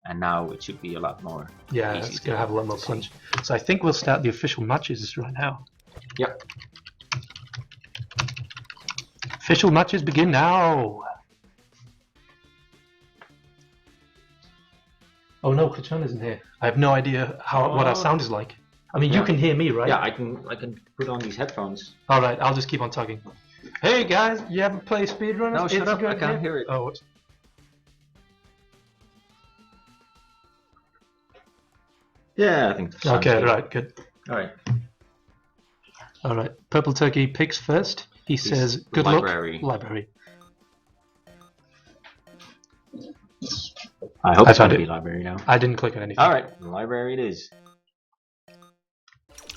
and now it should be a lot more. Yeah, it's going to have a lot more punch. So I think we'll start the official matches right now. Yep. Official matches begin now. Oh no, Kachan isn't here. I have no idea what our sound is like. I mean, you can hear me, right? Yeah, I can put on these headphones. All right, I'll just keep on talking. Hey guys, you ever play speedrunners? No, shut up! I can't hear it. Oh. Yeah, I think. Okay, right, good. All right. All right. Purple Turkey picks first. He says, "Good library. luck, library." I hope it's going to be library now. I didn't click on anything. All right, library it is.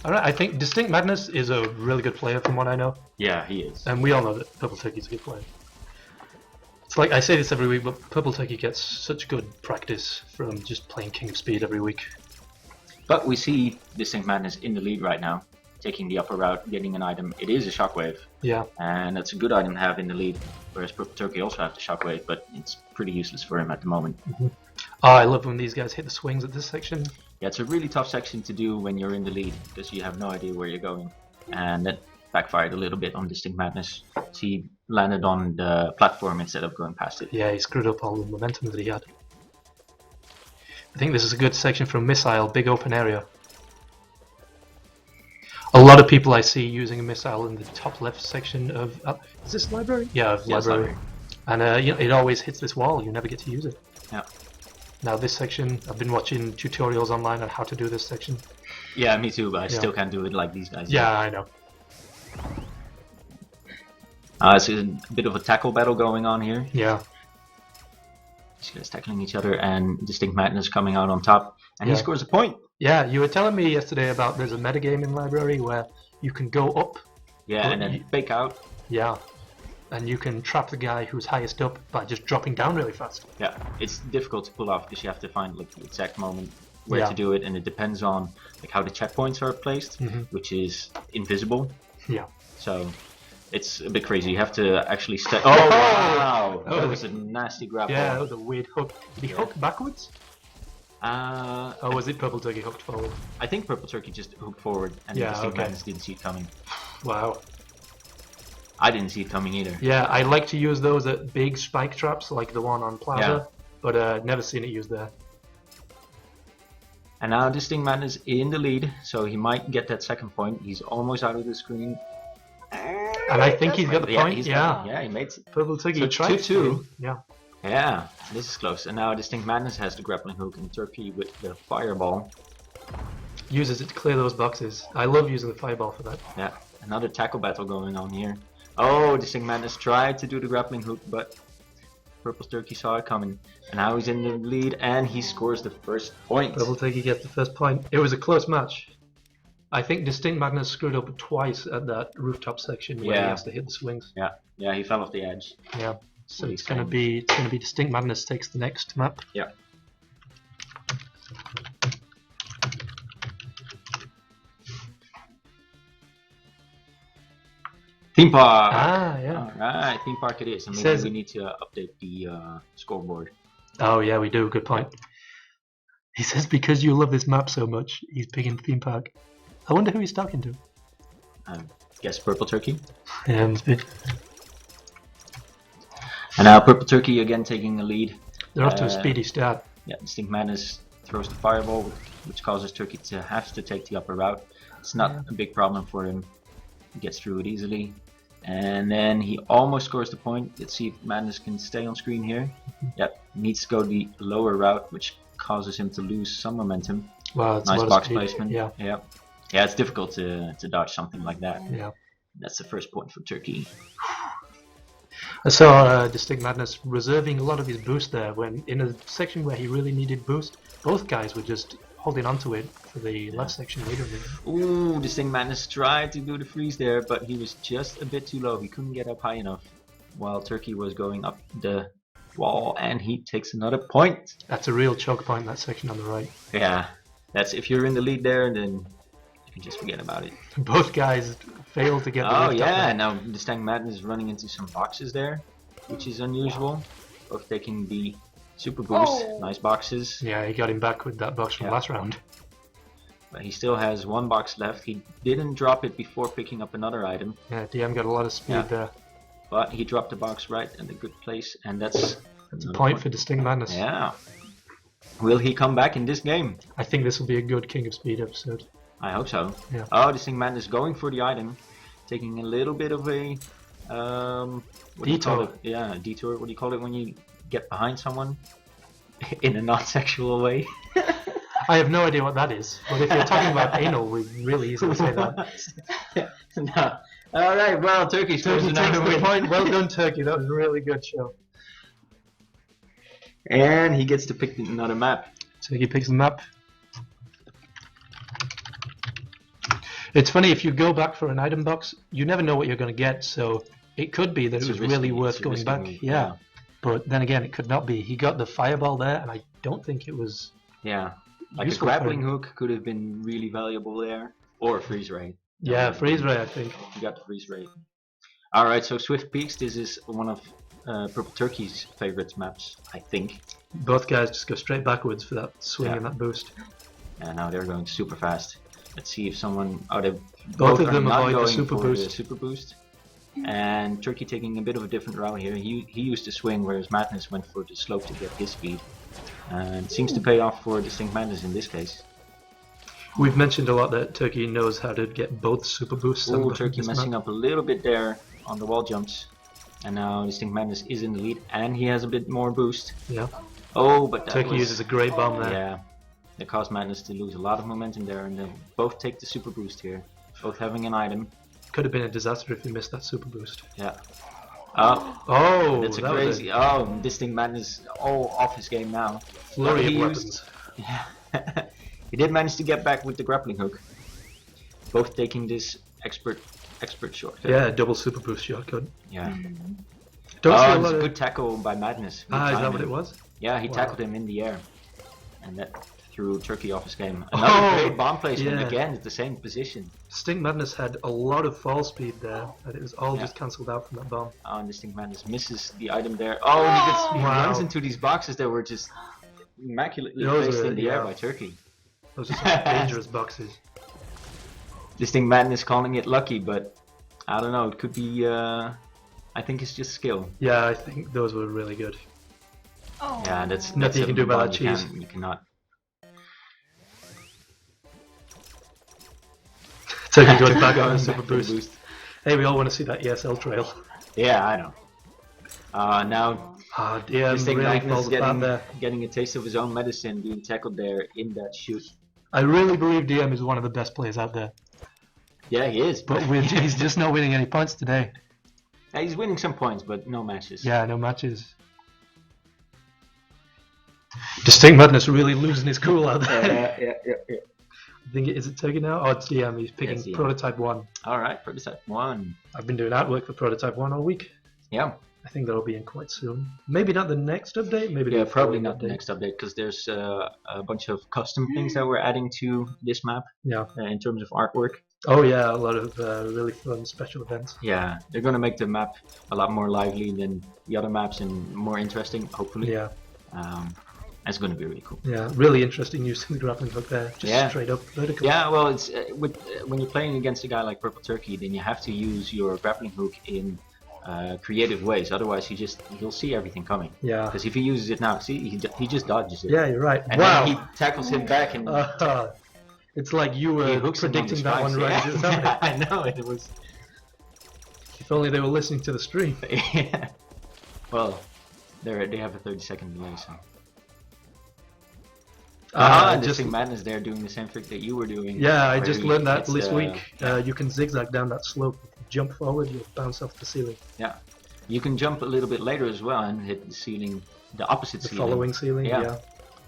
All right, I think DistinctMadness is a really good player from what I know. Yeah, he is. And we all know that Purple Turkey's a good player. It's like, I say this every week, but Purple Turkey gets such good practice from just playing King of Speed every week. But we see DistinctMadness in the lead right now, taking the upper route, getting an item. It is a Shockwave. Yeah. And that's a good item to have in the lead, whereas Purple Turkey also has the Shockwave, but it's pretty useless for him at the moment. Mm-hmm. Oh, I love when these guys hit the swings at this section. Yeah, it's a really tough section to do when you're in the lead, because you have no idea where you're going. And that backfired a little bit on DistinctMadness. He landed on the platform instead of going past it. Yeah, he screwed up all the momentum that he had. I think this is a good section for a missile, big open area. A lot of people I see using a missile in the top left section of... is this library? Yeah, of library. And you know, it always hits this wall, you never get to use it. Yeah. Now this section, I've been watching tutorials online on how to do this section. Yeah, me too, but I still can't do it like these guys. Yeah, I know. It's a bit of a tackle battle going on here. Yeah. These guys tackling each other, and DistinctMadness coming out on top, and he scores a point. Yeah, you were telling me yesterday about there's a metagame in library where you can go up. Yeah, and then fake out. Yeah. And you can trap the guy who's highest up by just dropping down really fast. Yeah, it's difficult to pull off because you have to find like the exact moment where to do it, and it depends on like how the checkpoints are placed, which is invisible. Yeah. So it's a bit crazy. You have to actually step. Oh wow! That was a nasty grab. Yeah, that was a weird hook. Did he hook backwards? Or was it Purple Turkey hooked forward? I think Purple Turkey just hooked forward, and DistinctMadness didn't see it coming. Wow. I didn't see it coming either. Yeah, I like to use those at big spike traps like the one on Plaza, but never seen it used there. And now DistinctMadness in the lead, so he might get that second point. He's almost out of the screen. And I think he's got the point. Yeah, he made it. Purple Turkey tried 2-2. Yeah. Yeah, this is close. And now DistinctMadness has the grappling hook, and Turkey with the fireball. Uses it to clear those boxes. I love using the fireball for that. Yeah, another tackle battle going on here. Oh, DistinctMadness tried to do the grappling hook, but Purple Turkey saw it coming. And now he's in the lead, and he scores the first point. Purple Turkey gets the first point. It was a close match. I think DistinctMadness screwed up twice at that rooftop section where he has to hit the swings. Yeah, he fell off the edge. Yeah, so it's gonna be DistinctMadness takes the next map. Yeah. Theme park! Ah, yeah. Alright, theme park it is. And maybe we need to update the scoreboard. Oh, yeah, we do. Good point. He says because you love this map so much, he's picking theme park. I wonder who he's talking to. Guess Purple Turkey? Yeah, must be. And now Purple Turkey again taking the lead. They're off to a speedy start. Yeah, DistinctMadness throws the fireball, which causes Turkey to have to take the upper route. It's not a big problem for him. He gets through it easily. And then he almost scores the point. Let's see if Madness can stay on screen here. Yep, needs to go the lower route, which causes him to lose some momentum. Wow, nice box placement. Yeah. Yeah, it's difficult to dodge something like that. Yeah. That's the first point for Turkey. I saw DistinctMadness reserving a lot of his boost there when in a section where he really needed boost. Both guys were just holding onto it for the last section later. Ooh, DistinctMadness tried to do the freeze there, but he was just a bit too low. He couldn't get up high enough while Turkey was going up the wall, and he takes another point. That's a real choke point, that section on the right. Yeah, that's if you're in the lead there, then you can just forget about it. Both guys failed to get the lift up there. Now DistinctMadness is running into some boxes there, which is unusual. Both taking the Super boost, Oh. nice boxes. Yeah, he got him back with that box from Yeah. last round. But he still has one box left. He didn't drop it before picking up another item, Yeah, DM got a lot of speed Yeah. there. but he dropped the box right in a good place, and that's That's a another point for Distinct Madness. Yeah. Will he come back in this game? I think this will be a good King of Speed episode. I hope so. Yeah. Oh, Distinct Madness going for the item, taking a little bit of a what do you call Detour. it? Yeah, a detour. What do you call it when you get behind someone in a non-sexual way? I have no idea what that is, but if you're talking about anal, we really easily say that. No. All right. Well, Turkey scores Turkey another takes the win. point. Well done, Turkey. That was a really good show. And he gets to pick another map. Turkey picks the map. It's funny, if you go back for an item box, you never know what you're going to get, so it could be that It's it was a risky- really it's worth a going risky back. move, Yeah. But then again, it could not be. He got the fireball there, and I don't think it was Yeah. Like a useful for grappling him. hook could have been really valuable there, or a freeze ray. Yeah, freeze ray, I think. You got the freeze ray. All right. So Swift Peaks. This is one of Purple Turkey's favorite maps, I think. Both guys just go straight backwards for that swing Yeah. and that boost. And now they're going super fast. Let's see if someone out of Both of are them not avoid the going super for boost. The super boost. And Turkey taking a bit of a different route here. He used the swing, whereas Madness went for the slope to get his speed. And it seems to pay off for Distinct Madness in this case. We've mentioned a lot that Turkey knows how to get both super boosts. Oh, Turkey messing up a little bit there on the wall jumps. And now Distinct Madness is in the lead, and he has a bit more boost. Yeah. Oh, but that Turkey was, uses a great bomb there. Yeah, that caused Madness to lose a lot of momentum there, and they both take the super boost here. Both having an item. Could have been a disaster if he missed that super boost. Yeah. Oh, Oh, that's a that was crazy. Oh, Distinct Madness all off his game now. flurry He of used- weapons. Yeah. He did manage to get back with the grappling hook. Both taking this expert shortcut. Yeah, double super boost shortcut. Yeah. Don't see a Oh, it's lot a of... good tackle by Madness. Good Ah, is that timing. what it was? Yeah, he Wow. tackled him in the air. And that threw Turkey off his game. Oh, Another great bomb placement, yeah. again at the same position. Distinct Madness had a lot of fall speed there, and it was all Yeah. just cancelled out from that bomb. Oh, and Distinct Madness misses the item there. Oh, and he Wow. runs into these boxes that were just immaculately Those placed are- in the air yeah. by Turkey. Those are some dangerous boxes. Distinct Madness calling it lucky, but I don't know, it could be, I think it's just skill. Yeah, I think those were really good. Oh. Yeah, that's Nothing you can do about that cheese. You cannot. Turkey going back on a Going super back for the boost. Hey, we all want to see that ESL trail. Yeah, I know. Now Ah, DM Distinct really Madness falls apart there. getting a taste of his own medicine, being tackled there in that shoot. I really believe DM is one of the best players out there, Yeah, he is. but he's just not winning any points today. Yeah, he's winning some points, but no matches. Yeah, no matches. Distinct Madness really losing his cool out there. yeah. I think is it Turkey now? Oh, it's DM. He's picking Yes, DM. Prototype 1. All right, prototype 1. I've been doing artwork for Prototype 1 all week. Yeah. I think that'll be in quite soon. Maybe not the next update. Maybe Yeah, the probably following not the update. next update because there's a bunch of custom things that we're adding to this map Yeah. in terms of artwork. Oh yeah, a lot of really fun special events. Yeah, they're gonna make the map a lot more lively than the other maps and more interesting, hopefully. Yeah. That's gonna be really cool. Yeah. Really interesting using the grappling hook there. Just Yeah. straight up vertical. Yeah, well, it's when you're playing against a guy like Purple Turkey, then you have to use your grappling hook in creative ways. Otherwise, he'll see everything coming. Yeah. Because if he uses it now, see, he just dodges it. Yeah, you're right. And wow. then he tackles him back and It's like you he were hooks him on predicting the that one spikes. right as it's happening. I know it was. If only they were listening to the stream. Yeah. Well, they have a 30-second delay, so. Just Distinct Madness there doing the same trick that you were doing. yeah, I where just he learned that hits this the- week. You can zigzag down that slope. If you jump forward, you'll bounce off the ceiling. Yeah. You can jump a little bit later as well and hit the ceiling, the opposite The ceiling. following ceiling. Yeah. Yeah.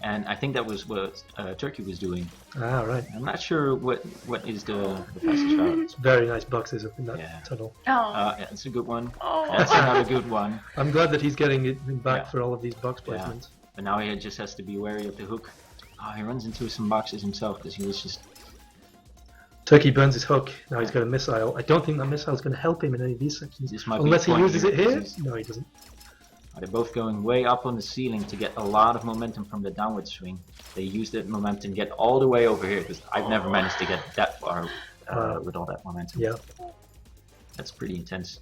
And I think that was what Turkey was doing. Ah, right. I'm not sure what is the fastest route. It's very nice boxes up in that Yeah. tunnel. Oh. Yeah, that's a good one. Oh. That's another good one. I'm glad that he's getting it back Yeah. for all of these box Yeah. placements. But now he just has to be wary of the hook. Oh, he runs into some boxes himself because he was just. Turkey burns his hook. Now he's got a missile. I don't think that missile is going to help him in any of these sections. This might be Unless the he point uses it here? because he's- No, he doesn't. They're both going way up on the ceiling to get a lot of momentum from the downward swing. They use that momentum to get all the way over here, because I've never managed to get that far with all that momentum. Yeah. That's pretty intense.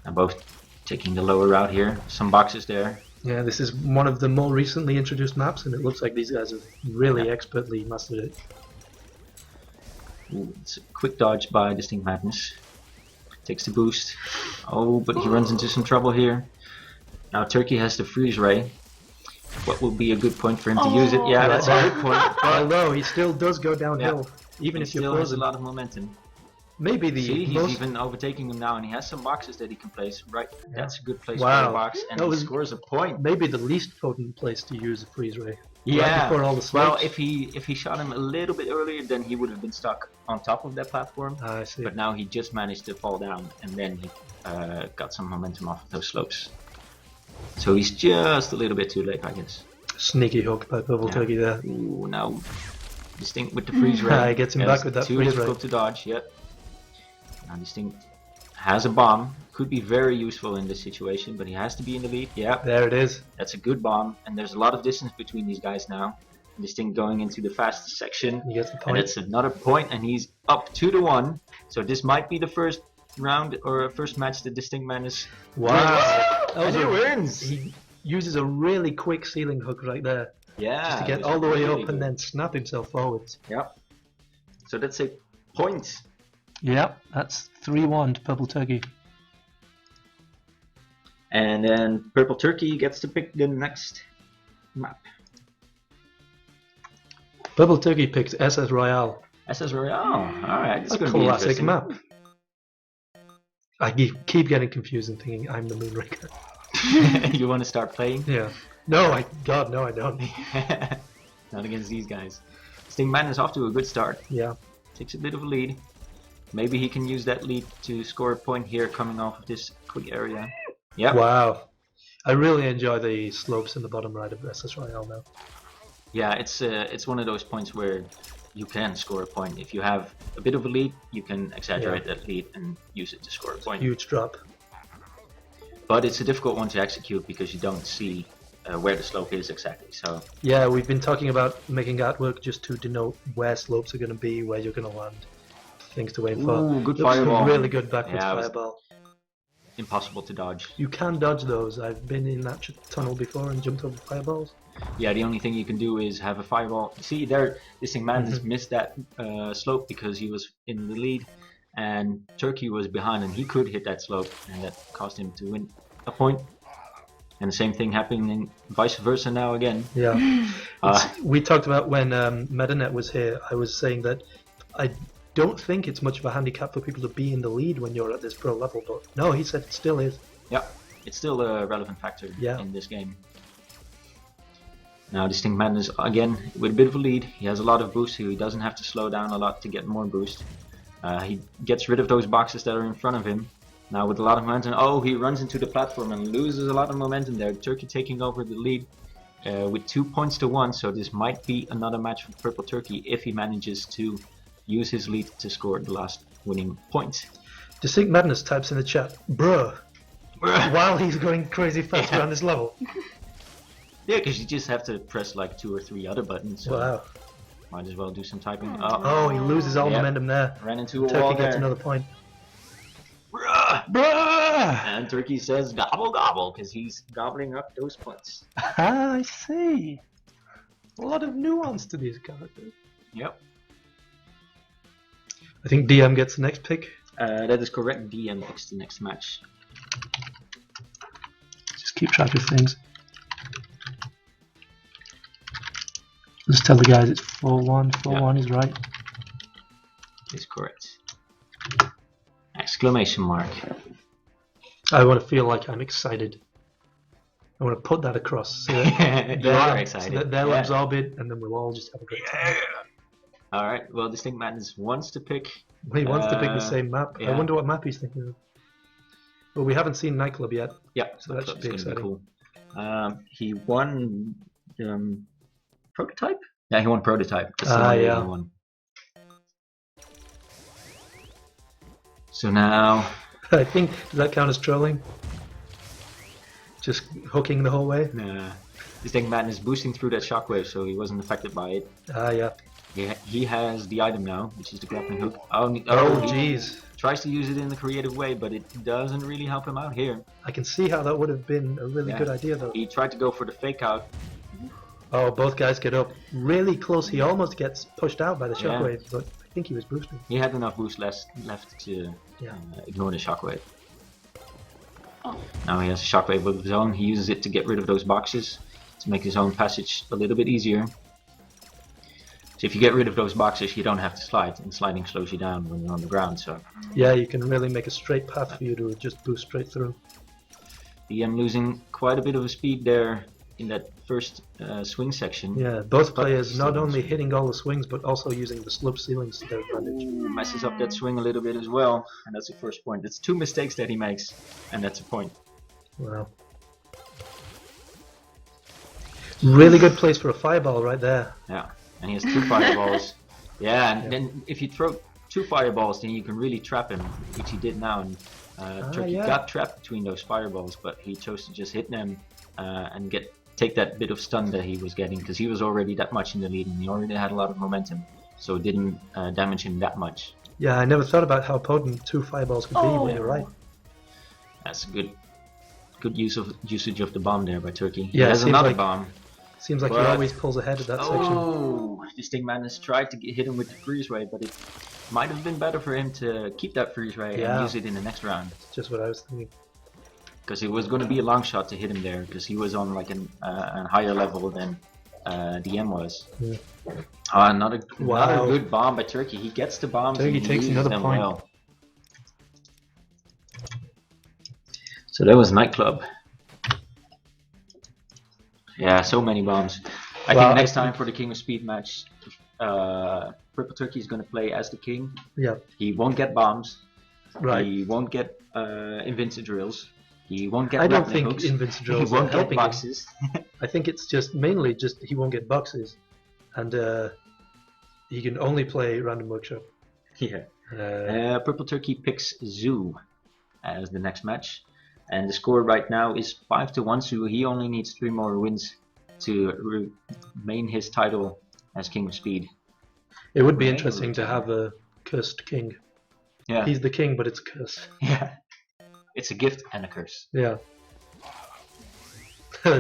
And both taking the lower route here. Some boxes there. Yeah, this is one of the more recently introduced maps, and it looks like these guys have really expertly mastered it. Ooh, it's a quick dodge by DistinctMadness. Takes the boost. Oh, but he runs into some trouble here. Now Turkey has the freeze ray. What will be a good point for him to use it? Yeah, that's a good point. Although he still does go downhill, even if you're still has a frozen. lot of momentum. Maybe the See, he's most... even overtaking him now, and he has some boxes that he can place. Right, that's a good place Wow. for a box, and he scores a point. Maybe the least potent place to use a freeze ray. Yeah. Right before all the Well, slopes. if he shot him a little bit earlier, then he would have been stuck on top of that platform. I see. But now he just managed to fall down, and then he got some momentum off of those slopes. So he's just a little bit too late, I guess. Sneaky hook by Purple Turkey there. Ooh, now Distinct with the freeze ray. He gets him back with that too freeze difficult ray. to dodge. Yep. Now Distinct has a bomb. Could be very useful in this situation, but he has to be in the lead. Yeah, There it is. that's a good bomb, and there's a lot of distance between these guys now. Distinct going into the fastest section, He gets the and point. it's another point, and he's up 2-1. So this might be the first round or first match that DistinctMadness. Wow. That was And he wins. He uses a really quick ceiling hook right there. Yeah, Just to it get was all the way really up and good. then snap himself forwards. Yep. So that's a point. Yep, that's 3-1 to Purple Turkey. And then Purple Turkey gets to pick the next map. Purple Turkey picks SS Royale. SS Royale. Alright, it's A going to be classic interesting. map. I keep getting confused and thinking I'm the Moonraker. You want to start playing? Yeah. No, God, no, I don't. Not against these guys. DistinctMadness off to a good start. Yeah. Takes a bit of a lead. Maybe he can use that lead to score a point here coming off of this quick area. Yep. Wow. I really enjoy the slopes in the bottom right of SS Royale now. Yeah, it's one of those points where you can score a point. If you have a bit of a lead, you can exaggerate that lead and use it to score a point. Huge drop. But it's a difficult one to execute because you don't see where the slope is exactly. So Yeah, we've been talking about making artwork just to denote where slopes are going to be, where you're going to land. Things to aim for. Ooh, good Looks fireball. really good backwards Yeah, it was- fireball. impossible to dodge. You can dodge those. I've been in that tunnel before and jumped over fireballs. Yeah, the only thing you can do is have a fireball. See there, DistinctMadness missed that slope because he was in the lead, and Turkey was behind, and he could hit that slope, and that caused him to win a point. And the same thing happening vice versa now again. Yeah. We talked about when MetaNet was here, I was saying that I don't think it's much of a handicap for people to be in the lead when you're at this pro level, but no, he said it still is. Yeah, it's still a relevant factor in this game. Now DistinctMadness again with a bit of a lead. He has a lot of boost, so he doesn't have to slow down a lot to get more boost. He gets rid of those boxes that are in front of him. Now with a lot of momentum, oh, he runs into the platform and loses a lot of momentum there. Turkey taking over the lead with 2 points to 1, so this might be another match for Purple Turkey if he manages to use his lead to score the last winning point. DistinctMadness types in the chat, bruh, while he's going crazy fast around this level. Yeah, because you just have to press like 2 or 3 other buttons. So Wow. might as well do some typing. Oh, he loses all momentum there. Ran into a Turkey wall gets there. another point. Bruh! And Turkey says gobble gobble because he's gobbling up those points. I see. A lot of nuance to these characters. Yep. I think DM gets the next pick. That is correct. DM picks the next match. Just keep track of things. Just tell the guys it's 4-1. 4-1 is right. Is correct. Exclamation mark. I want to feel like I'm excited. I want to put that across. So that You are excited. So that they'll absorb it, and then we'll all just have a great time. Alright, well, DistinctMadness wants to pick. He wants to pick the same map. yeah. I wonder what map he's thinking of. Well, we haven't seen Nightclub yet. Yeah, So that should be gonna exciting. cool. He won Prototype? Yeah, he won Prototype. That's the one yeah. he won. So now, I think, does that count as trolling? Just hooking the whole way. DistinctMadness boosting through that shockwave, so he wasn't affected by it. Yeah. He has the item now, which is the grappling hook. Oh, he jeez. tries to use it in the creative way, but it doesn't really help him out here. I can see how that would have been a really good idea, though. He tried to go for the fake out. Oh, both guys get up really close. He almost gets pushed out by the shockwave, but I think he was boosting. He had enough boost left to ignore the shockwave. Now he has a shockwave of his own. He uses it to get rid of those boxes to make his own passage a little bit easier. So if you get rid of those boxes, you don't have to slide, and sliding slows you down when you're on the ground. So yeah, you can really make a straight path for you to just boost straight through. DM losing quite a bit of speed there in that first swing section. Yeah, both players not only hitting all the swings, but also using the slope ceilings to their advantage. Messes up that swing a little bit as well, and that's the first point. It's 2 mistakes that he makes, and that's a point. Wow. Really good place for a fireball right there. Yeah, and he has 2 fireballs. Yeah, and then if you throw 2 fireballs, then you can really trap him, which he did now. And Turkey got trapped between those fireballs, but he chose to just hit them and take that bit of stun that he was getting, because he was already that much in the lead and he already had a lot of momentum, so it didn't damage him that much. Yeah, I never thought about how potent 2 fireballs could be, but you're right. That's a good usage of the bomb there by Turkey. Yeah, he has another bomb. Seems like he always pulls ahead of that section. Oh, DistinctMadness tried to hit him with the freeze ray, but it might have been better for him to keep that freeze ray and use it in the next round. That's just what I was thinking. Because it was going to be a long shot to hit him there, because he was on like a higher level than DM was. Yeah. Another good bomb by Turkey. He gets the bombs and he takes uses another them point. well. So that was Nightclub. Yeah, so many bombs. I think next time for the King of Speed match, Purple Turkey is going to play as the king. Yeah. He won't get bombs. Right. He won't get invincible drills. He won't get I don't think hooks. invincible drills He won't are get helping boxes. him. I think it's just mainly just he won't get boxes, and he can only play random workshop. Yeah. Purple Turkey picks Zoo as the next match, and the score right now is 5-1. So he only needs 3 more wins to remain his title as King of Speed. It would be interesting to have a cursed king. Yeah. He's the king, but it's cursed. Yeah. It's a gift and a curse. Yeah.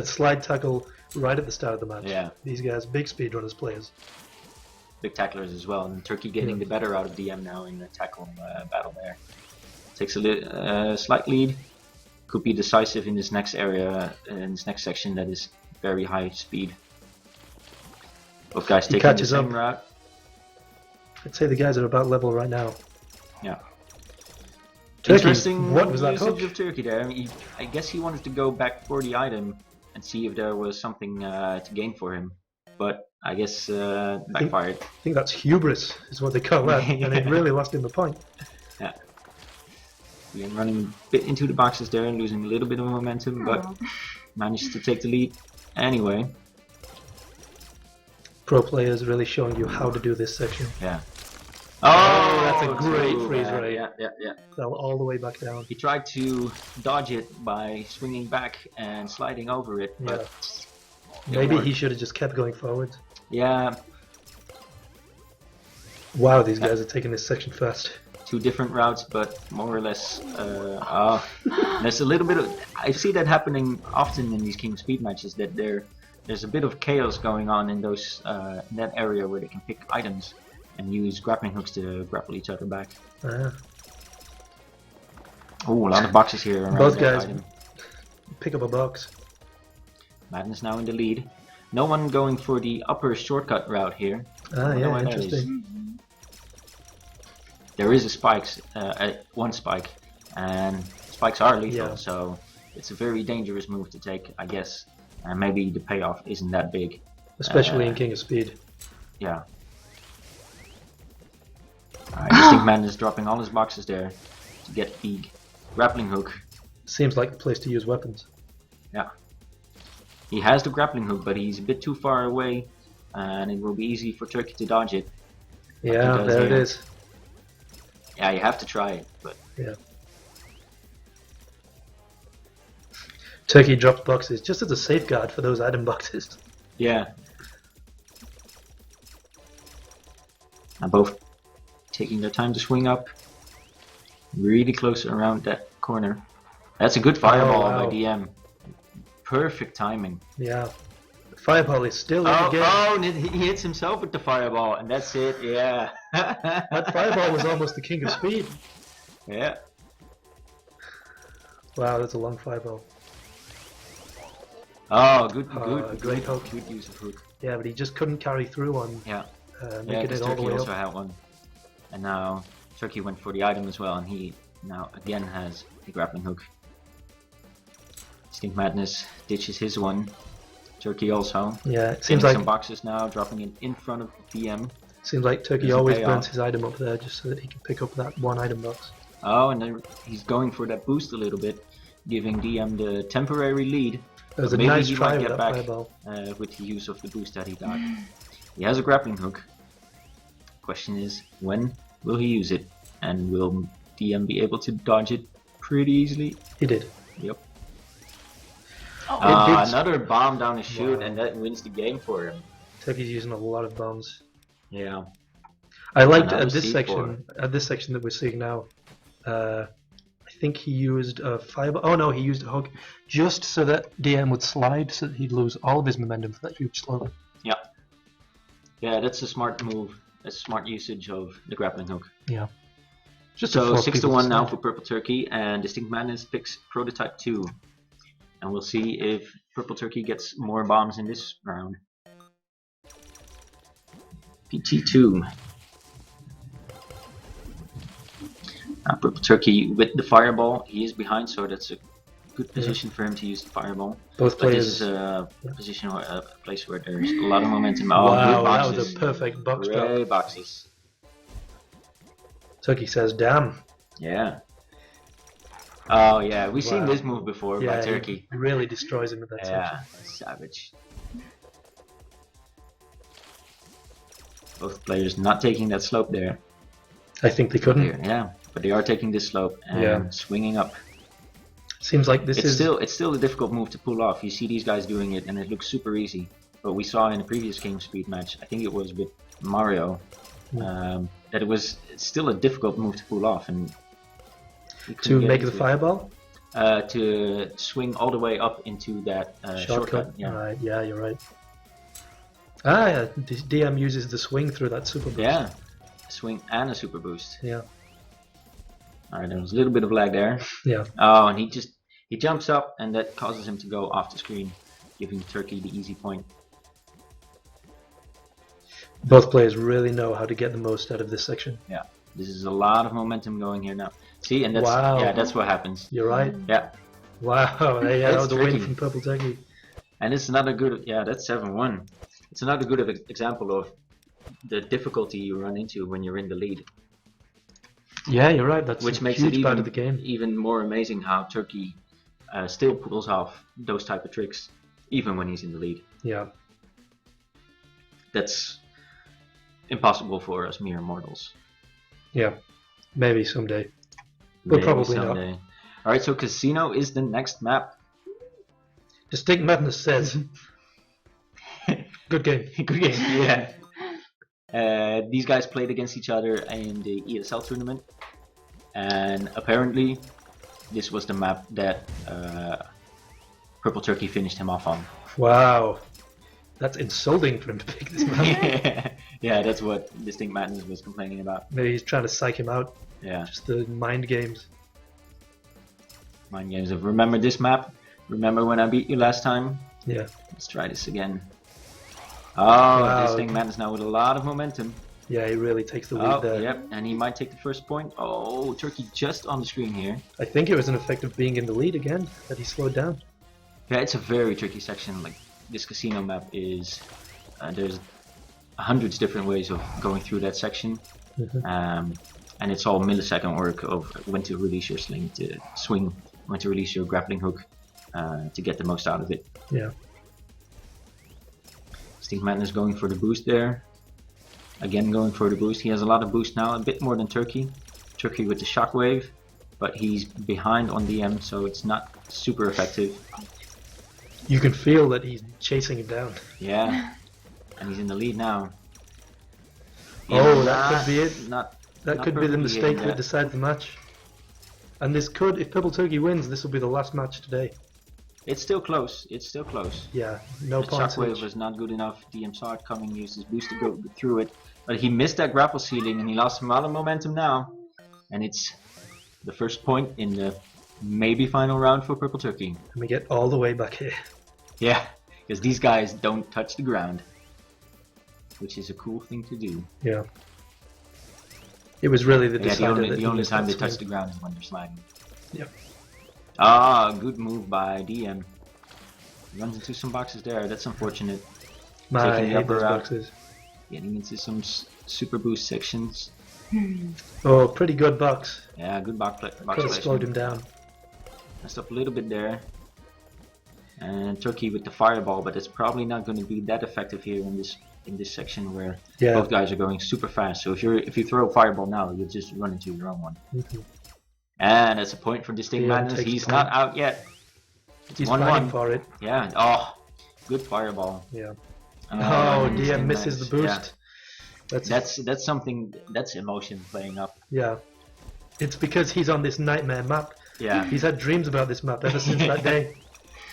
Slide tackle right at the start of the match. Yeah. These guys, big speedrunners players. Big tacklers as well, and Turkey getting the better out of DM now in the tackle battle there. Takes a slight lead. Could be decisive in this next area, in this next section that is very high speed. Both guys taking the same route. I'd say the guys are about level right now. Yeah. Turkey, Interesting what was that usage hook? of Turkey there. I mean, I guess he wanted to go back for the item and see if there was something to gain for him, but I guess backfired. I think that's hubris, is what they call that, and it really lost him the point. Yeah. Again, running a bit into the boxes there and losing a little bit of momentum, but managed to take the lead anyway. Pro players really showing you how to do this section. Yeah. Oh, that's a great freeze ray. Yeah. Fell all the way back down. He tried to dodge it by swinging back and sliding over it, but maybe he should have just kept going forward. Yeah. Wow, these guys are taking this section fast. 2 different routes, but more or less. There's a little bit of. I see that happening often in these King of Speed matches. That there's a bit of chaos going on in those in that area where they can pick items and use grappling hooks to grapple each other back. Oh, a lot of boxes here. Around both guys item. pick up a box. Madness now in the lead. No one going for the upper shortcut route here. Yeah, interesting. There is a one spike, and spikes are lethal, so it's a very dangerous move to take, I guess. And maybe the payoff isn't that big. Especially in King of Speed. Yeah. Alright, DistinctMadness dropping all his boxes there to get the grappling hook. Seems like the place to use weapons. Yeah. He has the grappling hook, but he's a bit too far away, and it will be easy for Turkey to dodge it. Yeah, there it is. Yeah, you have to try it, but... Yeah. Turkey dropped boxes just as a safeguard for those item boxes. Yeah. And both taking their time to swing up. Really close around that corner. That's a good fireball by DM. Perfect timing. Yeah. The fireball is still in the game. Oh, and he hits himself with the fireball, and that's it, yeah. That fireball was almost the king of speed. Yeah. Wow, that's a long fireball. Oh, good hook. Good use of hook. Yeah, but he just couldn't carry through on making it all the Turkey way also up. had one. And now Turkey went for the item as well, and he now again has a grappling hook. DistinctMadness ditches his one. Turkey also. Yeah, it seems like some boxes now, dropping it in front of DM. Seems like Turkey Doesn't always pay burns off. his item up there just so that he can pick up that one item box. Oh, and then he's going for that boost a little bit, giving DM the temporary lead. That was a Maybe nice he try might with get that back fireball. with the use of the boost that he got. He has a grappling hook. Question is, when will he use it? And will DM be able to dodge it pretty easily? He did. Yep. It did. Another bomb down his chute, Wow. and that wins the game for him. Turkey's using a lot of bombs. Yeah. I liked Another at this C4. section. At this section that we're seeing now, I think he used a fireball. Oh no, he used a hook just so that DM would slide, so that he'd lose all of his momentum for that huge slope. Yeah. Yeah, that's a smart move. That's a smart usage of the grappling hook. Yeah. Just So to force 6 to people 1 now slide. for Purple Turkey, and DistinctMadness picks Prototype 2. And we'll see if Purple Turkey gets more bombs in this round. PT2. Now Purple Turkey with the fireball, he is behind, so that's a good position for him to use the fireball. Both But this players. is a position or a place where there's a lot of momentum. Oh, Wow, good that boxes. was a perfect box drop. Great boxes. Turkey says, "Damn." Yeah. Oh yeah, we've seen Wow. this move before by Turkey. He really destroys him with that Yeah, section. savage. Both players not taking that slope there. I think they couldn't. Yeah, but they are taking this slope and Yeah. swinging up. Seems like this It's is still a difficult move to pull off. You see these guys doing it, and it looks super easy. But we saw in the previous game speed match, I think it was with Mario, that it's still a difficult move to pull off, and he to couldn't get make the into it. fireball To swing all the way up into that shortcut. Yeah. Right, yeah, you're right. Ah, yeah. DM uses the swing through that super boost. Yeah, swing and a super boost. Yeah, Alright, there was a little bit of lag there. yeah. Oh, and he jumps up, and that causes him to go off the screen, giving Turkey the easy point. Both players really know how to get the most out of this section. Yeah, this is a lot of momentum going here now. See, and that's Wow. yeah, that's what happens. You're right. Yeah, Wow, yeah, that That's was a win tricky. from Purple Turkey. and it's another good. Yeah, that's 7-1. It's another good example of the difficulty you run into when you're in the lead, Yeah, you're right. That's which a makes huge it part of the game. even more amazing how Turkey still pulls off those type of tricks, even when he's in the lead. Yeah, That's impossible for us mere mortals. yeah. Maybe someday. But Maybe probably not. someday. Alright, so Casino is the next map. DistinctMadness says, "Good game." Good game, yeah. These guys played against each other in the ESL tournament, and apparently this was the map that Purple Turkey finished him off on. Wow, that's insulting for him to pick this map. Yeah, that's what DistinctMadness was complaining about. Maybe he's trying to psych him out. Yeah, Just the mind games. mind games of remember this map? Remember when I beat you last time? Yeah, Let's try this again. Oh, Wow. DistinctMadness now with a lot of momentum. yeah. He really takes the lead Oh, there. yep, and he might take the first point. Oh, Turkey just on the screen here. I think it was an effect of being in the lead again that he slowed down. Yeah, it's a very tricky section. Like this casino map is, there's hundreds of different ways of going through that section, and it's all millisecond work of when to release your sling to swing, when to release your grappling hook to get the most out of it. Yeah, DistinctMadness going for the boost there. Again going for the boost. He has a lot of boost now, a bit more than Turkey. Turkey with the shockwave, but he's behind on DM, so it's not super effective. You can feel that he's chasing him down. Yeah, and he's in the lead now. Oh, that could be it. That not could be the perfectly mistake hitting that that. decides the match. And this could, if Purple Turkey wins, this will be the last match today. It's still close. It's still close. Yeah, no The points shockwave each. was not good enough. DM saw it coming, used his boost to go through it, but he missed that grapple ceiling and he lost a lot of momentum now. And it's the first point in the maybe final round for Purple Turkey. And we get all the way back here. Yeah, because these guys don't touch the ground, which is a cool thing to do. Yeah. It was really the Yeah, decider. the only time they touch touch the ground is when they're sliding. Yep. Ah, good move by DM. Runs into some boxes there. That's unfortunate. I Taking the hate upper those route. boxes. Getting into some super boost sections. Oh, pretty good box. Yeah, good box Could have placement. slowed him down. Messed up a little bit there. And Turkey with the fireball, but it's probably not going to be that effective here in this section where Yeah. both guys are going super fast. So if you throw a fireball now, you'll just run into your own one. Mhm. And that's a point for Distinct Yeah, Madness. takes He's point. not out yet. He's 1-1. fighting for it. Yeah. Oh, good fireball. Yeah. Oh, Oh, and DM Distinct misses the Madness. boost. Yeah. That's something. That's emotion playing up. Yeah. It's because he's on this nightmare map. Yeah. He's had dreams about this map ever since that day.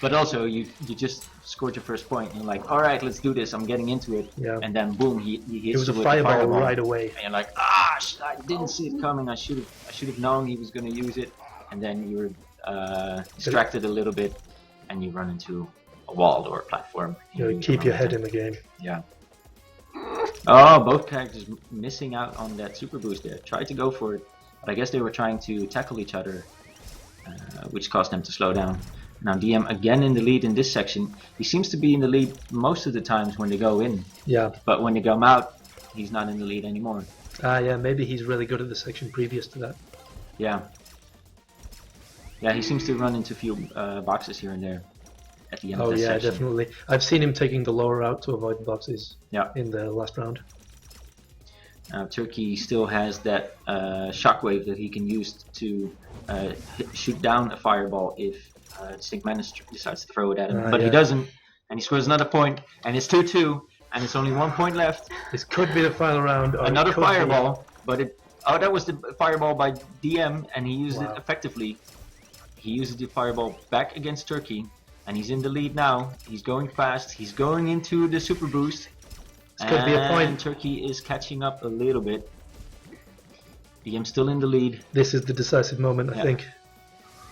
But also, you just scored your first point, and you're like, all right, let's do this. I'm getting into it. Yeah. And then boom, he It hits was you a with the fireball right away. And you're like, I didn't see it coming. I should have known he was going to use it. And then you were distracted a little bit, and you run into a wall or a platform. You know, keep your head in the game. Yeah. Oh, both characters missing out on that super boost there. Tried to go for it, but I guess they were trying to tackle each other, which caused them to slow down. Now DM again in the lead in this section. He seems to be in the lead most of the times when they go in, Yeah. but when they come out, he's not in the lead anymore. Yeah, maybe he's really good at the section previous to that. Yeah. Yeah, he seems to run into a few boxes here and there at the end of Oh this yeah, section. definitely. I've seen him taking the lower route to avoid the boxes Yeah. in the last round. Turkey still has that shockwave that he can use to shoot down a fireball if DistinctMadness decides to throw it at him. But yeah. he doesn't, and he scores another point, and it's 2-2, and it's only 1 point left. This could be the final round. Or Another it could fireball, but that was the fireball by DM, and he used it Wow. effectively. He used the fireball back against Turkey, and he's in the lead now. He's going fast. He's going into the super boost. This could be a point. And Turkey is catching up a little bit. DM still in the lead. Be. This is the decisive moment, I Yeah. think.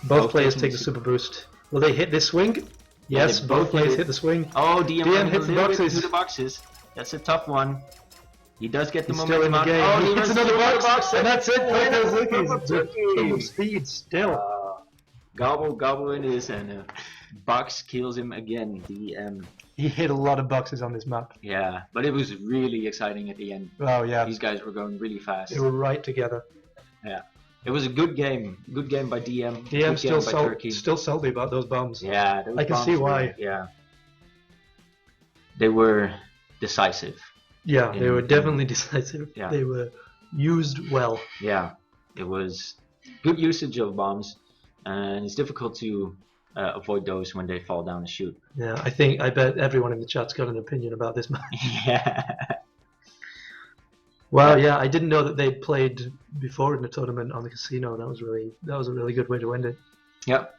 Both players taking take the the super boost. Will they hit this swing? Yeah, Yes, they both both players hit it. hit the swing. Oh, DM, DM running hits a the little bit boxes. into the boxes. That's a tough one. He does get the He's still momentum in the out. game. Oh, He hits runs another into box, and that's it. Oh, Purple Purple Turkey. Turkey. Speed still. Gobble it is, and box kills him again. DM. He hit a lot of boxes on this map. Yeah, but it was really exciting at the end. Oh yeah, These guys were going really fast. they were right together. Yeah, it was a good game. Good game by DM. DM Good game still by Turkey. still salty about those bombs. Yeah, those I can bombs see were- why. Yeah, they were decisive. Yeah, they In- were definitely decisive. Yeah. They were used well. Yeah, it was good usage of bombs, and it's difficult to avoid those when they fall down and shoot. Yeah, I bet everyone in the chat's got an opinion about this match. Yeah. Well, yeah, I didn't know that they'd played before in the tournament on the casino. That was a really good way to end it. Yep.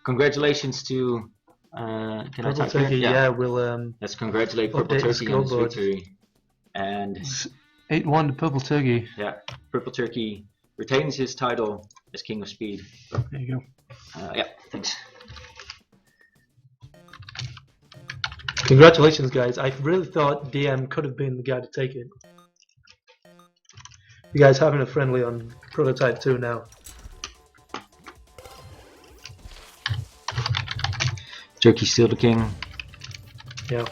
Congratulations to. Can I Purple type here? Turkey, yeah, we'll Let's congratulate Purple update the Turkey on his scoreboard. victory. And 8-1 to Purple Turkey. yeah, Purple Turkey retains his title as King of Speed. There you go. Yeah, thanks. Congratulations, guys. I really thought DM could have been the guy to take it. You guys having a friendly on Prototype 2 now. Turkey's still the king. Yeah.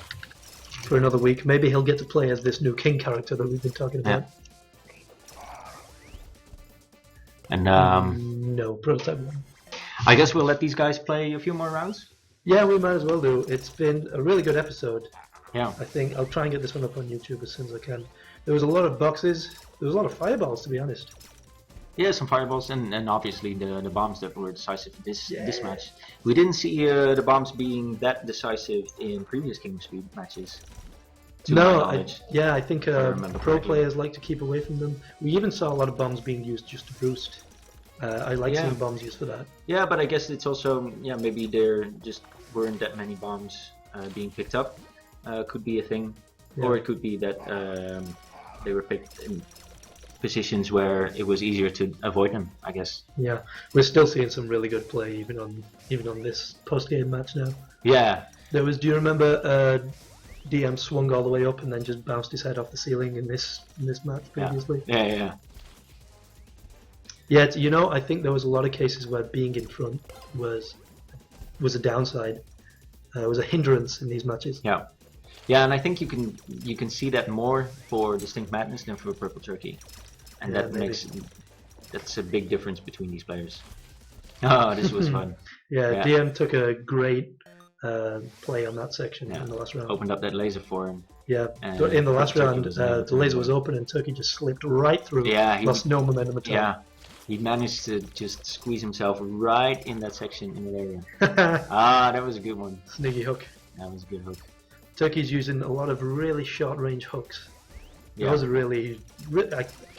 For another week. Maybe he'll get to play as this new king character that we've been talking about. And No, Prototype 1. I guess we'll let these guys play a few more rounds. Yeah, we might as well do. It's been a really good episode. Yeah. I think I'll try and get this one up on YouTube as soon as I can. There was a lot of boxes. There was a lot of fireballs, to be honest. Yeah, some fireballs and obviously the bombs that were decisive this match. We didn't see the bombs being that decisive in previous King of Speed matches. To my knowledge. I think pro players like to keep away from them. We even saw a lot of bombs being used just to boost. I like seeing bombs used for that. Yeah, but I guess it's also maybe there just weren't that many bombs being picked up. Could be a thing, or it could be that they were picked in positions where it was easier to avoid them, I guess. Yeah, we're still seeing some really good play even on this post-game match now. Yeah. There was. Do you remember DM swung all the way up and then just bounced his head off the ceiling in this match previously? Yeah. Yeah, you know, I think there was a lot of cases where being in front was a downside. It was a hindrance in these matches. Yeah. Yeah, and I think you can see that more for Distinct Madness than for Purple Turkey. And that's a big difference between these players. Oh, this was fun. Yeah, DM took a great play on that section in the last round. Opened up that laser for him. Yeah, in the last round, the laser was open and Turkey just slipped right through. Yeah, he lost no momentum at all. Yeah, he managed to just squeeze himself right in that section in that area. That was a good one. Sneaky hook. That was a good hook. Turkey's using a lot of really short-range hooks. Those are really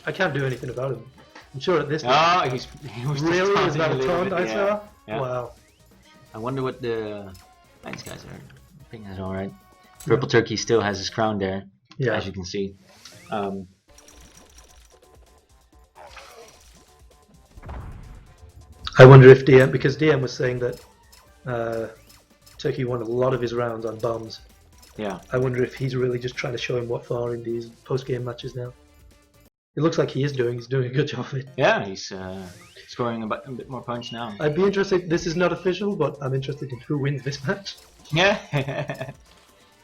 I can't do anything about him. I'm sure at this point. He was really? Is that a taunt I saw? Yeah. Wow. I wonder what the nice guys are. I think that's alright. Purple Turkey still has his crown there, as you can see. I wonder if DM, because DM was saying that Turkey won a lot of his rounds on bombs. Yeah. I wonder if he's really just trying to show him what for in these post-game matches now. It looks like he is doing. He's doing a good job of it. Yeah, he's scoring a bit more punch now. I'd be interested. This is not official, but I'm interested in who wins this match. Yeah.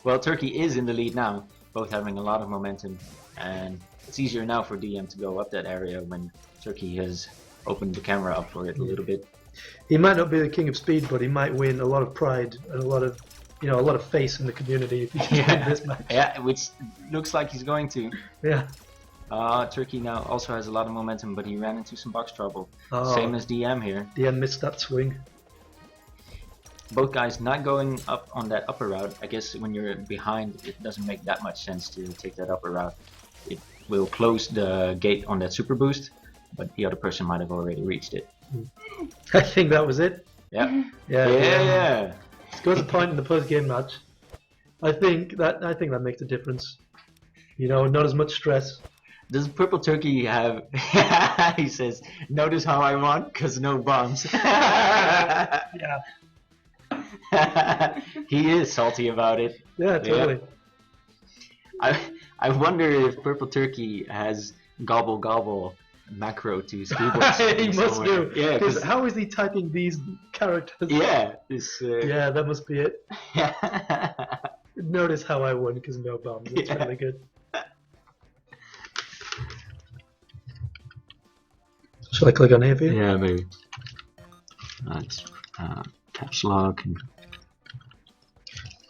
Well, Turkey is in the lead now, both having a lot of momentum, and it's easier now for DM to go up that area when Turkey has opened the camera up for it a little bit. He might not be the king of speed, but he might win a lot of pride and a lot of face in the community if he can win this match. Yeah, which looks like he's going to. Yeah. Turkey now also has a lot of momentum, but he ran into some box trouble. Same as DM here. DM missed that swing. Both guys not going up on that upper route. I guess when you're behind, it doesn't make that much sense to take that upper route. It will close the gate on that super boost, but the other person might have already reached it. I think that was it. Yeah. Yeah. Scores a point in the post-game match. I think that makes a difference. You know, not as much stress. Does Purple Turkey have... he says, notice how I won? Because no bombs. Yeah. He is salty about it. Yeah, totally. I wonder if Purple Turkey has gobble gobble macro to his keyboard. He must do. Yeah, because how is he typing these characters? Yeah. Yeah, that must be it. Notice how I won because no bombs. It's really good. Shall I click on here for you? Yeah, maybe. That's caps lock.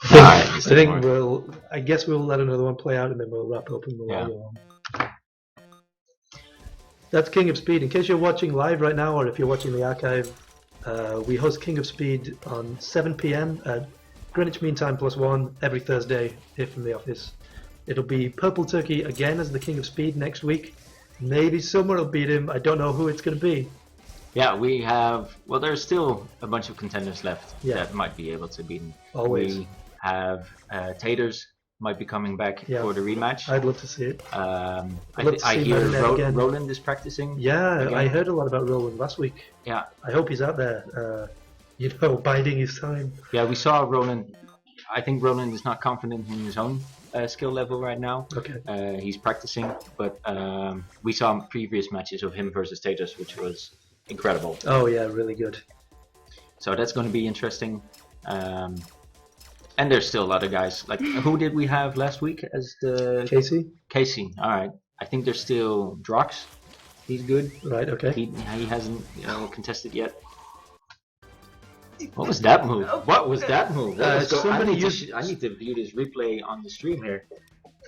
I guess we'll let another one play out and then we'll wrap up and we'll That's King of Speed. In case you're watching live right now or if you're watching the archive, we host King of Speed on 7 PM at Greenwich Mean Time +1 every Thursday here from the office. It'll be Purple Turkey again as the King of Speed next week. Maybe someone will beat him. I don't know who it's going to be. Yeah, we have... Well, there's still a bunch of contenders left that might be able to beat him. Always. We have Taters might be coming back for the rematch. I'd love to see it. I hear Roland is practicing. Yeah, again. I heard a lot about Roland last week. Yeah. I hope he's out there, biding his time. Yeah, we saw Roland. I think Roland is not confident in his own skill level right now. Okay. He's practicing, but we saw previous matches of him versus Taters, which was incredible. Oh yeah, really good. So that's going to be interesting. And there's still a lot of guys. Like, who did we have last week as the... Casey. All right. I think there's still Drox. He's good. Right, okay. He hasn't contested yet. What was that move? What was that move? I need to view this replay on the stream here.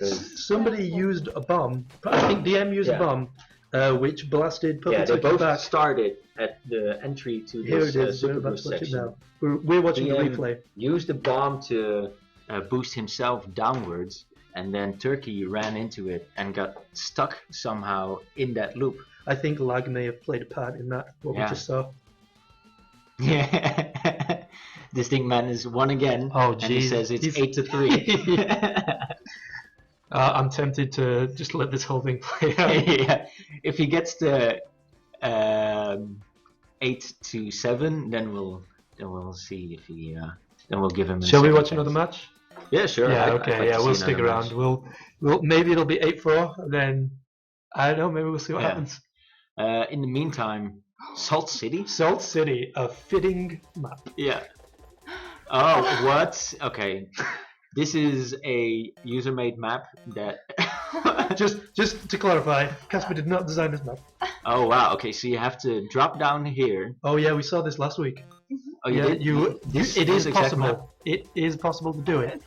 Somebody used a bomb. I think DM used a bomb. which blasted Purple Yeah, they Turkey both back. started at the entry to Here this it is. We're Super about Boost to watch it section. now. We're watching the replay. Used the bomb to boost himself downwards, and then Turkey ran into it and got stuck somehow in that loop. I think lag may have played a part in that. What we just saw. Yeah. DistinctMadness won again. Oh, and he jeez. says it's 8-3. I'm tempted to just let this whole thing play out. Yeah. If he gets to 8-7, then we'll see if he. Then we'll give him. Shall we watch another match? Yeah, sure. Yeah, I'd okay. like Yeah, to we'll see stick another around. match. We'll maybe it'll be 8-4. Then I don't know. Maybe we'll see what happens. In the meantime, Salt City. Salt City, a fitting map. Yeah. Oh, what? Okay. This is a user-made map that. just to clarify, Casper did not design this map. Oh wow. Okay, so you have to drop down here. Oh yeah, we saw this last week. Oh, you did? It is possible. It is possible to do it.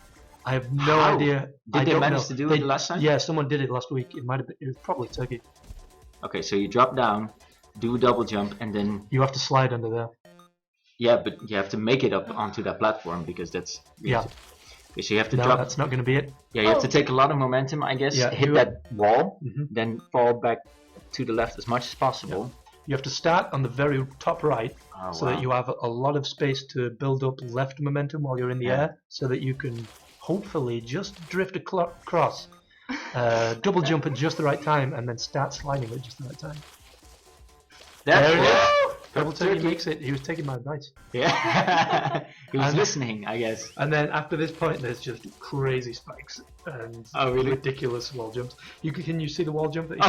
I have no How? idea. Did they manage to do it last time? Yeah, someone did it last week. It might have been. It was probably Turkey. Okay, so you drop down, do a double jump, and then you have to slide under there. yeah, but you have to make it up onto that platform because that's yeah. Okay, so you have to no, drop. That's not going to be it. Yeah, you have to take a lot of momentum, I guess. Yeah, hit that wall, Mm-hmm. then fall back to the left as much as possible. Yeah. You have to start on the very top right, so that you have a lot of space to build up left momentum while you're in the air, so that you can hopefully just drift across, double jump at just the right time, and then start sliding at just the right time. There it it is. is. Purple Turkey makes it. He was taking my advice. Yeah, he was listening, I guess. And then after this point, there's just crazy spikes and ridiculous wall jumps. Can you see the wall jump that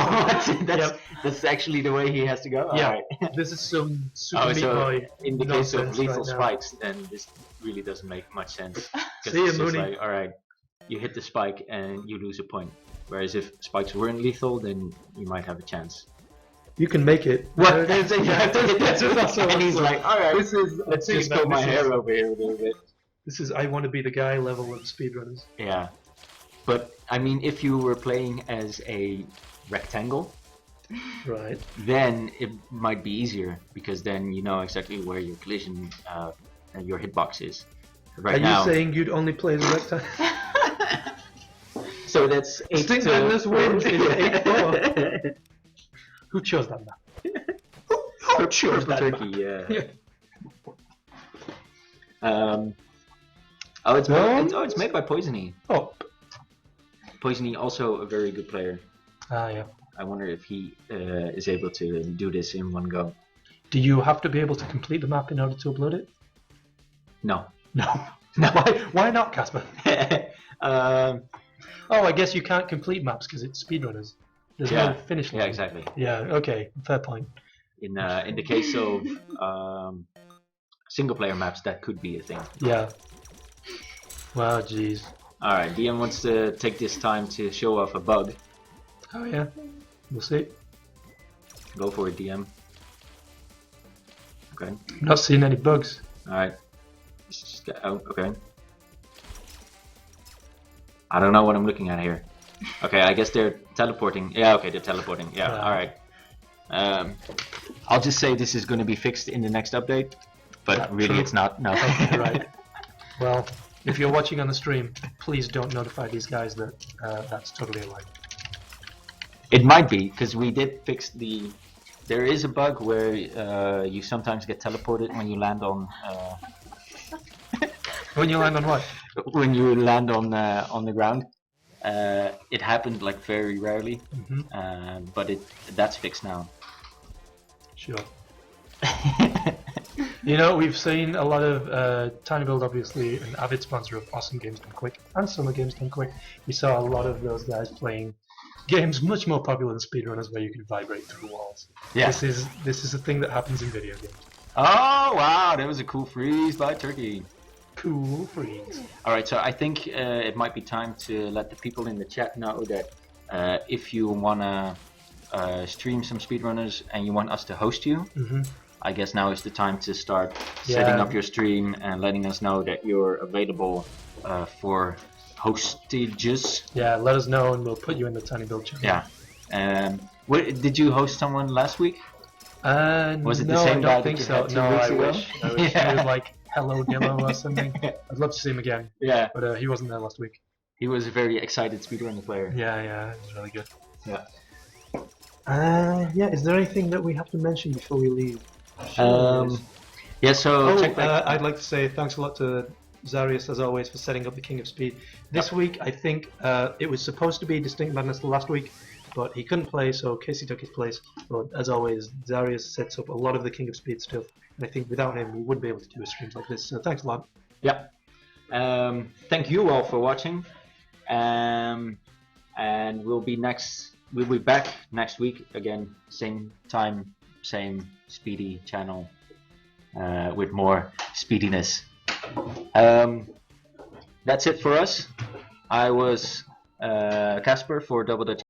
that's actually the way he has to go? Yeah, right. This is some Super Meat Boy in the case of lethal right spikes, then this really doesn't make much sense. See you, Mooney. Like, alright, you hit the spike and you lose a point. Whereas if spikes weren't lethal, then you might have a chance. You can make it. What? And he's like, alright, let's just go my hair over here a little bit. This is I want to be the guy level of speedrunners. Yeah. But, I mean, if you were playing as a rectangle, right, then it might be easier, because then you know exactly where your collision, your hitbox is. Right now. Are you saying you'd only play as a rectangle? So that's 8 to... DistinctMadness wins in 8-4. Who chose that map? Who chose that Turkey, map? yeah. It's made by Poisony. Oh. Poisony, also a very good player. Ah, yeah. I wonder if he is able to do this in one go. Do you have to be able to complete the map in order to upload it? No. No. Why not, Casper? Oh, I guess you can't complete maps because it's speedrunners. There's no finish line. Yeah, exactly. Yeah, okay, fair point. In the case of single player maps, that could be a thing. Yeah. Wow, jeez. Alright, DM wants to take this time to show off a bug. Oh yeah, we'll see. Go for it, DM. Okay. Not seeing any bugs. Alright. Oh, okay. I don't know what I'm looking at here. Okay, I guess they're teleporting. Yeah, okay, they're teleporting. Yeah, alright. I'll just say this is going to be fixed in the next update, but really it's not. No. Okay, right. Well, if you're watching on the stream, please don't notify these guys that that's totally a lie. It might be, because we did fix the... There is a bug where you sometimes get teleported when you land on... When you land on what? When you land on the ground. It happened like very rarely, but that's fixed now. Sure. You know, we've seen a lot of tinyBuild, obviously, an avid sponsor of Awesome Games Done Quick and Summer Games Done Quick. We saw a lot of those guys playing games much more popular than speedrunners, where you can vibrate through walls. Yeah. This is a thing that happens in video games. Oh wow, that was a cool freeze by Turkey. Cool freeze. Alright, so I think it might be time to let the people in the chat know that if you wanna stream some speedrunners and you want us to host you, I guess now is the time to start setting up your stream and letting us know that you're available for hostages. Yeah, let us know and we'll put you in the tinyBuild channel. Yeah, Did you host someone last week? Was it the no, same I guy don't that think you so. had 2 No, weeks I ago? wish. I wish. Yeah. It was like Hello Dillo or something. I'd love to see him again. Yeah, But he wasn't there last week. he was a very excited speedrunner player. Yeah, it was really good. Yeah. Yeah, is there anything that we have to mention before we leave? Sure there is. Yeah, so check back. I'd like to say thanks a lot to Zarius, as always, for setting up the King of Speed. This week, I think it was supposed to be Distinct Madness last week, but he couldn't play, so Casey took his place. But as always, Zarius sets up a lot of the King of Speed stuff, and I think without him, we wouldn't be able to do a streams like this. So thanks a lot. Yeah. Thank you all for watching. And we'll be back next week again, same time, same speedy channel, with more speediness. That's it for us. I was Casper for Double Dutch